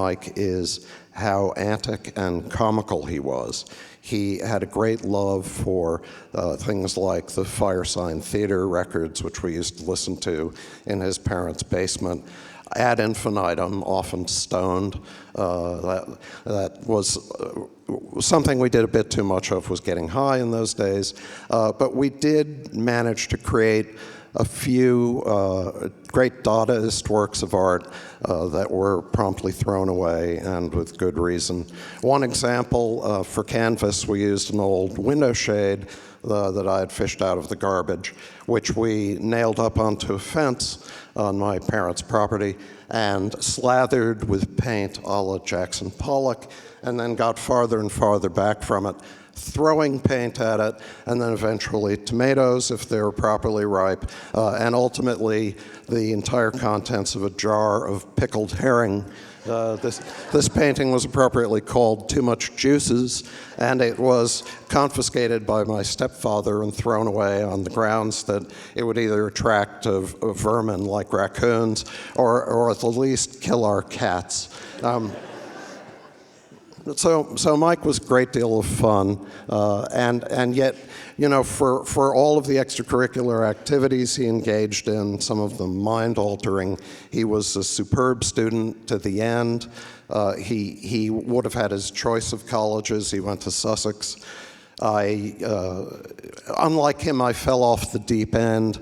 Mike is how antic and comical he was. He had a great love for things like the Firesign Theater records, which we used to listen to in his parents' basement, ad infinitum, often stoned. That was something we did a bit too much of, was getting high in those days. But we did manage to create a few great Dadaist works of art that were promptly thrown away, and with good reason. One example, for canvas, we used an old window shade that I had fished out of the garbage, which we nailed up onto a fence on my parents' property and slathered with paint a la Jackson Pollock, and then got farther and farther back from it, throwing paint at it, and then eventually tomatoes if they were properly ripe, and ultimately the entire contents of a jar of pickled herring. This painting was appropriately called Too Much Juices, and it was confiscated by my stepfather and thrown away on the grounds that it would either attract vermin like raccoons or at the least kill our cats. So Mike was a great deal of fun, and yet, you know, for all of the extracurricular activities he engaged in, some of them mind-altering, he was a superb student to the end. He would have had his choice of colleges. He went to Sussex. Unlike him, I fell off the deep end,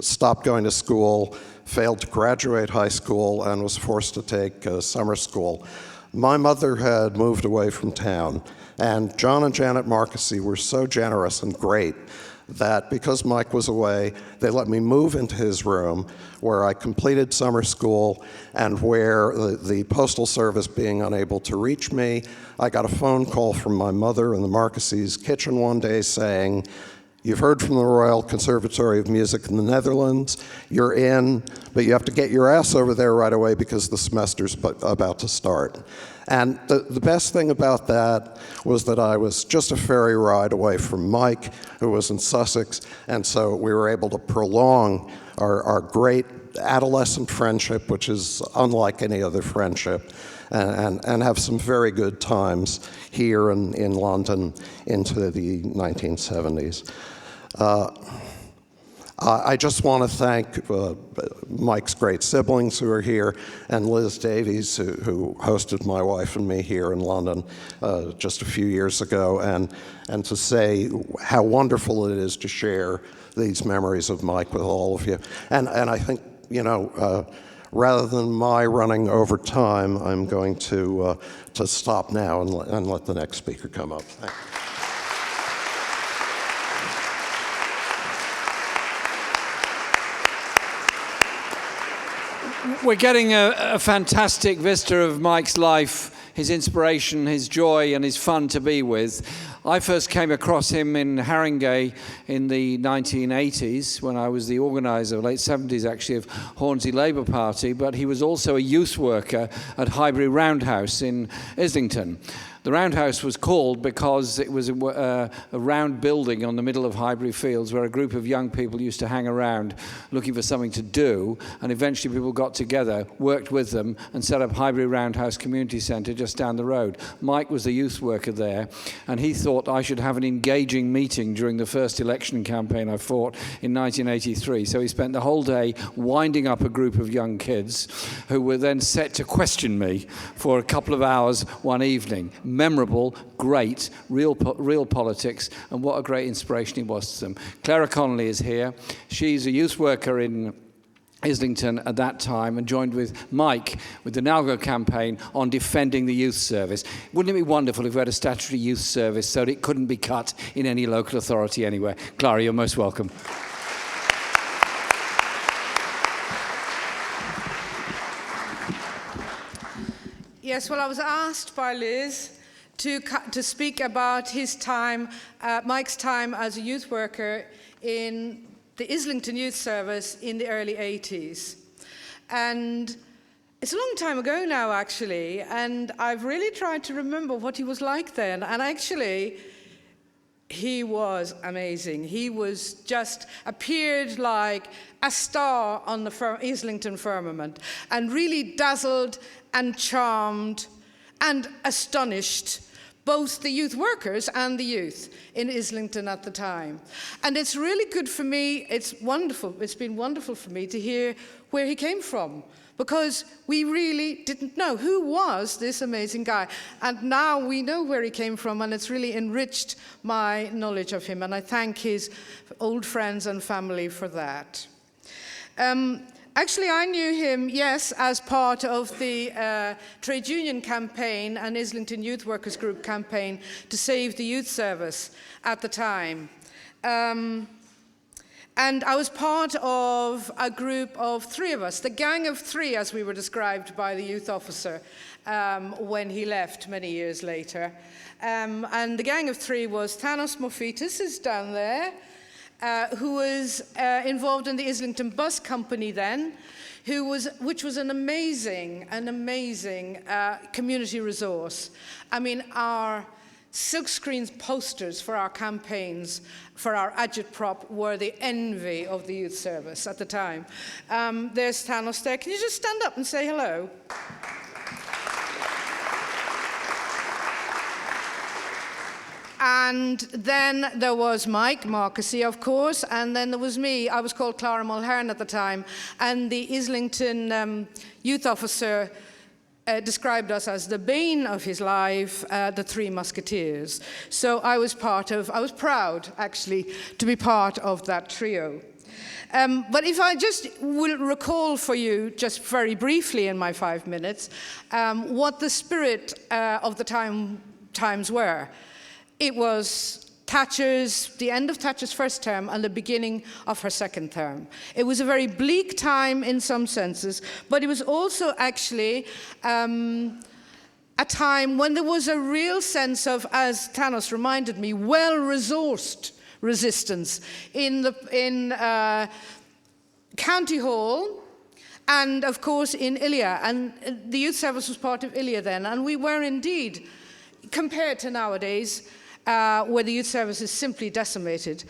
stopped going to school, failed to graduate high school, and was forced to take summer school. My mother had moved away from town, and John and Janet Marqusee were so generous and great that because Mike was away, they let me move into his room, where I completed summer school, and where the Postal Service being unable to reach me, I got a phone call from my mother in the Marquusee's kitchen one day saying, "You've heard from the Royal Conservatory of Music in the Netherlands. You're in, but you have to get your ass over there right away because the semester's about to start." And the best thing about that was that I was just a ferry ride away from Mike, who was in Sussex, and so we were able to prolong our great adolescent friendship, which is unlike any other friendship, and have some very good times here in London into the 1970s. I just want to thank Mike's great siblings who are here, and Liz Davies, who hosted my wife and me here in London just a few years ago, and to say how wonderful it is to share these memories of Mike with all of you. And I think, you know, rather than my running over time, I'm going to stop now and let the next speaker come up. Thank you. We're getting a fantastic vista of Mike's life, his inspiration, his joy, and his fun to be with. I first came across him in Haringey in the 1980s when I was the organiser, late 70s actually, of Hornsey Labour Party, but he was also a youth worker at Highbury Roundhouse in Islington. The Roundhouse was called because it was a round building on the middle of Highbury Fields where a group of young people used to hang around looking for something to do, and eventually people got together, worked with them, and set up Highbury Roundhouse Community Centre just down the road. Mike was the youth worker there, and he thought I should have an engaging meeting during the first election campaign I fought in 1983. So he spent the whole day winding up a group of young kids who were then set to question me for a couple of hours one evening. Memorable, great, real politics, and what a great inspiration he was to them. Clara Connolly is here. She's a youth worker in Islington at that time and joined with Mike with the Nalgo campaign on defending the youth service. Wouldn't it be wonderful if we had a statutory youth service so that it couldn't be cut in any local authority anywhere? Clara, you're most welcome. Yes, well, I was asked by Liz to speak about his time, Mike's time as a youth worker in the Islington Youth Service in the early 80s. And it's a long time ago now, actually, and I've really tried to remember what he was like then. And actually, he was amazing. He was just appeared like a star on the Islington firmament and really dazzled and charmed and astonished both the youth workers and the youth in Islington at the time. And it's really good for me, it's been wonderful for me to hear where he came from, because we really didn't know who was this amazing guy. And now we know where he came from, and it's really enriched my knowledge of him, and I thank his old friends and family for that. Actually, I knew him, yes, as part of the trade union campaign and Islington Youth Workers Group campaign to save the youth service at the time. And I was part of a group of 3 of us, the gang of 3, as we were described by the youth officer when he left many years later. And the gang of 3 was Thanos Morphetus, is down there, who was involved in the Islington Bus Company then, which was an amazing community resource. I mean, our silkscreen posters for our campaigns, for our agitprop, were the envy of the youth service at the time. There's Thanos there. Can you just stand up and say hello? And then there was Mike Marqusee, of course, and then there was me. I was called Clara Mulhern at the time, and the Islington youth officer described us as the bane of his life, the 3 Musketeers. So I was proud, actually, to be part of that trio. But if I just will recall for you, just very briefly in my 5 minutes, what the spirit of the times were. It was the end of Thatcher's first term and the beginning of her second term. It was a very bleak time in some senses, but it was also actually a time when there was a real sense of, as Thanos reminded me, well-resourced resistance in County Hall and, of course, in Ilya. And the youth service was part of Ilya then, and we were indeed, compared to nowadays, where the youth service is simply decimated,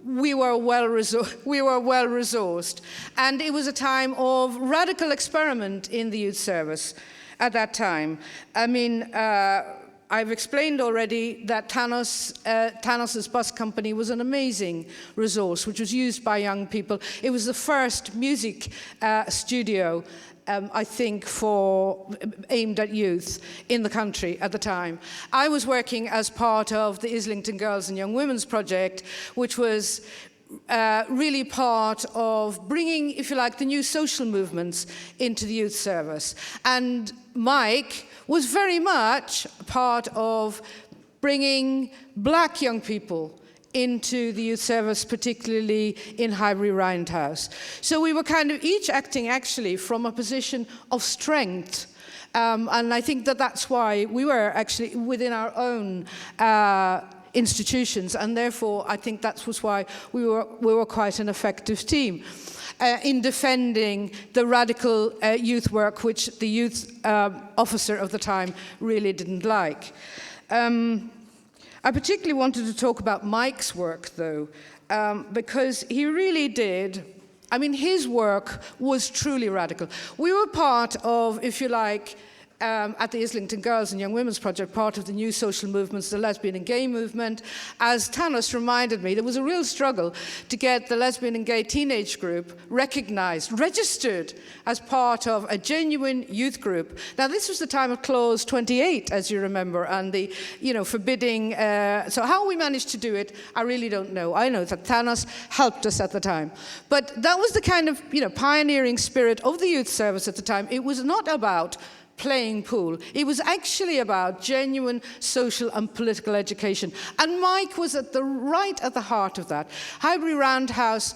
we were well-resourced. And it was a time of radical experiment in the youth service at that time. I mean, I've explained already that Thanos's bus company was an amazing resource, which was used by young people. It was the first music studio, I think, aimed at youth in the country at the time. I was working as part of the Islington Girls and Young Women's Project, which was really part of bringing, if you like, the new social movements into the youth service. And Mike was very much part of bringing black young people into the youth service, particularly in Highbury Roundhouse. So we were kind of each acting actually from a position of strength. And I think that that's why we were actually within our own institutions, and therefore I think that was why we were quite an effective team in defending the radical youth work, which the youth officer of the time really didn't like. I particularly wanted to talk about Mike's work, though, because he really did. I mean, his work was truly radical. We were part of, if you like, at the Islington Girls and Young Women's Project, part of the new social movements, the lesbian and gay movement. As Thanos reminded me, there was a real struggle to get the lesbian and gay teenage group recognized, registered as part of a genuine youth group. Now, this was the time of Clause 28, as you remember, and the, forbidding. So how we managed to do it, I really don't know. I know that Thanos helped us at the time. But that was the kind of, pioneering spirit of the youth service at the time. It was not about playing pool. It was actually about genuine social and political education. And Mike was right at the heart of that. Highbury Roundhouse,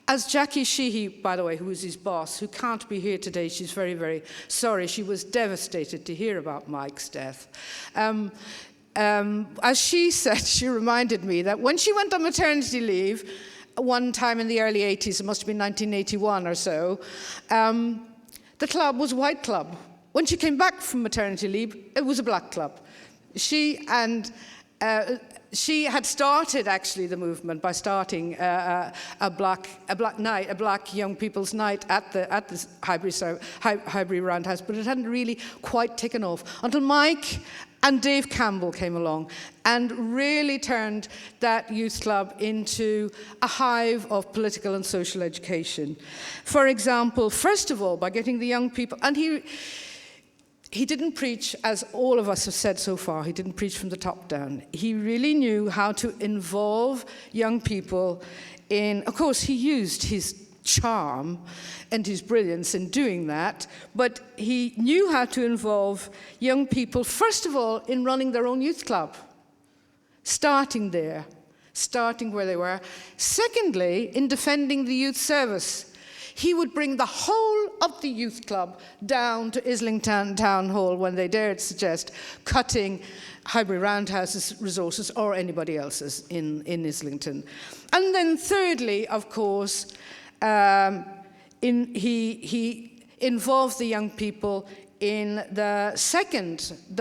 as Jackie Sheehy, by the way, who was his boss, who can't be here today, she's very, very sorry. She was devastated to hear about Mike's death. As she said, she reminded me that when she went on maternity leave, one time in the early 80s, it must have been 1981 or so, the club was White Club. When she came back from maternity leave, it was a black club. She and she had started actually the movement by starting a black young people's night at the Highbury Roundhouse, but it hadn't really quite taken off until Mike and Dave Campbell came along and really turned that youth club into a hive of political and social education. For example, first of all, by getting the young people, and he didn't preach, as all of us have said so far, he didn't preach from the top down. He really knew how to involve young people in, of course, he used his charm and his brilliance in doing that, but he knew how to involve young people, first of all, in running their own youth club, starting there, starting where they were. Secondly, in defending the youth service. He would bring the whole of the youth club down to Islington Town Hall when they dared suggest cutting Highbury Roundhouse's resources or anybody else's in Islington. And then thirdly, of course, he involved the young people in the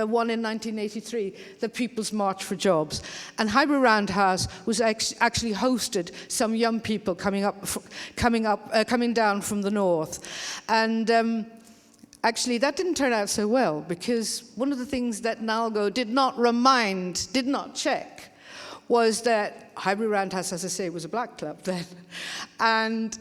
one in 1983, the People's March for Jobs. And Highbury Roundhouse was actually hosted some young people coming down from the north. And actually, that didn't turn out so well, because one of the things that Nalgo did not check, was that Highbury Roundhouse, as I say, was a black club then. And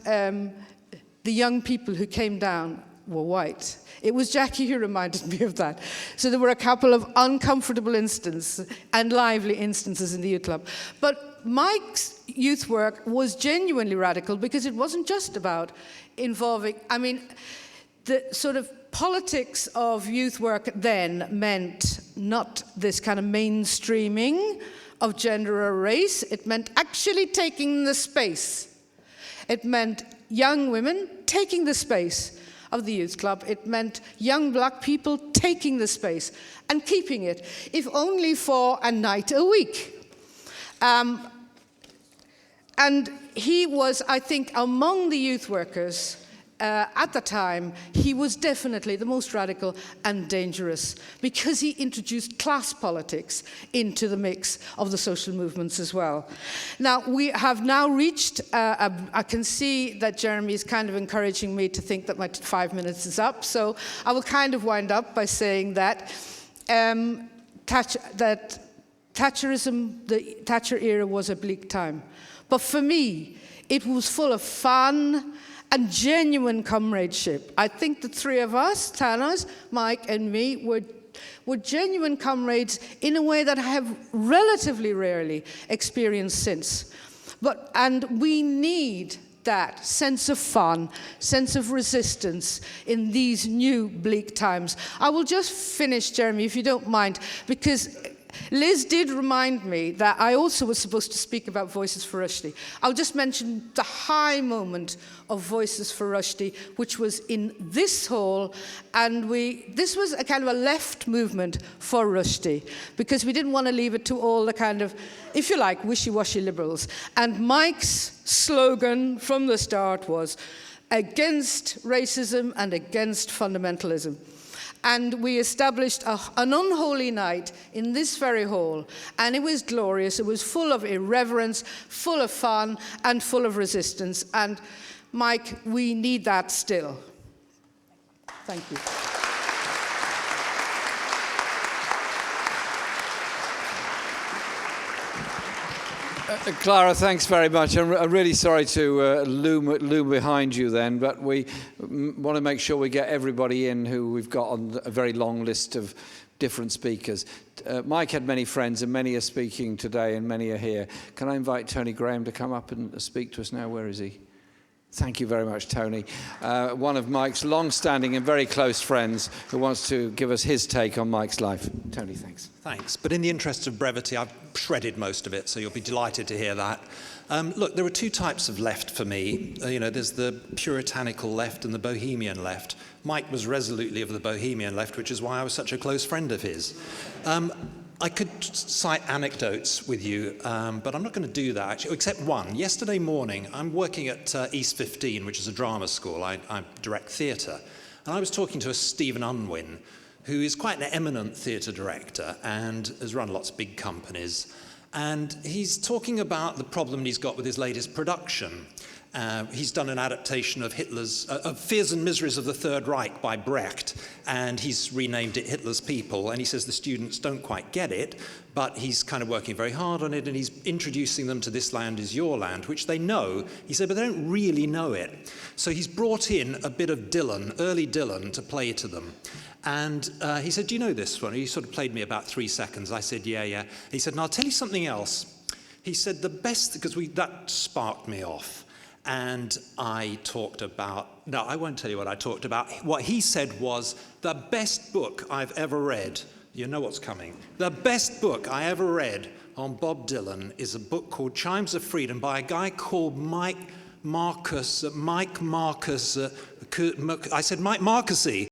the young people who came down were white. It was Jackie who reminded me of that. So there were a couple of uncomfortable instances and lively instances in the youth club. But Mike's youth work was genuinely radical, because it wasn't just about involving, the sort of politics of youth work then meant not this kind of mainstreaming of gender or race. It meant actually taking the space. It meant young women taking the space of the youth club. It meant young black people taking the space and keeping it, if only for a night a week. And he was, I think, among the youth workers at the time, he was definitely the most radical and dangerous, because he introduced class politics into the mix of the social movements as well. Now, we have now reached, I can see that Jeremy is kind of encouraging me to think that my 5 minutes is up, so I will kind of wind up by saying that Thatcherism, the Thatcher era, was a bleak time. But for me, it was full of fun and genuine comradeship. I think the three of us, Tanas, Mike, and me, were genuine comrades in a way that I have relatively rarely experienced since. And we need that sense of fun, sense of resistance in these new bleak times. I will just finish, Jeremy, if you don't mind, because Liz did remind me that I also was supposed to speak about Voices for Rushdie. I'll just mention the high moment of Voices for Rushdie, which was in this hall, and this was a kind of a left movement for Rushdie, because we didn't want to leave it to all the kind of, if you like, wishy-washy liberals. And Mike's slogan from the start was against racism and against fundamentalism. And we established an unholy night in this very hall, and it was glorious. It was full of irreverence, full of fun, and full of resistance. And Mike, we need that still. Thank you. Clara, thanks very much. I'm really sorry to loom behind you then, but we want to make sure we get everybody in who we've got on a very long list of different speakers. Mike had many friends, and many are speaking today, and many are here. Can I invite Tony Graham to come up and speak to us now? Where is he? Thank you very much, Tony. One of Mike's long-standing and very close friends who wants to give us his take on Mike's life. Tony, thanks. Thanks. But in the interest of brevity, I've shredded most of it, so you'll be delighted to hear that. Look, there are two types of left for me. There's the puritanical left and the bohemian left. Mike was resolutely of the bohemian left, which is why I was such a close friend of his. I could cite anecdotes with you, but I'm not going to do that, actually, except one. Yesterday morning, I'm working at East 15, which is a drama school. I direct theatre. And I was talking to a Stephen Unwin, who is quite an eminent theatre director and has run lots of big companies. And he's talking about the problem he's got with his latest production. He's done an adaptation of Hitler's of Fears and Miseries of the Third Reich by Brecht, and he's renamed it Hitler's People. And he says the students don't quite get it, but he's kind of working very hard on it, and he's introducing them to This Land Is Your Land, which they know. He said, but they don't really know it. So he's brought in a bit of Dylan, early Dylan, to play to them. And he said, do you know this one? He sort of played me about 3 seconds. I said, yeah. He said, and I'll tell you something else. He said, the best, because that sparked me off. And I talked about, no, I won't tell you what I talked about. What he said was, the best book I've ever read, you know what's coming, the best book I ever read on Bob Dylan is a book called Chimes of Freedom by a guy called Mike Marqusee. I said, Mike Marqusee.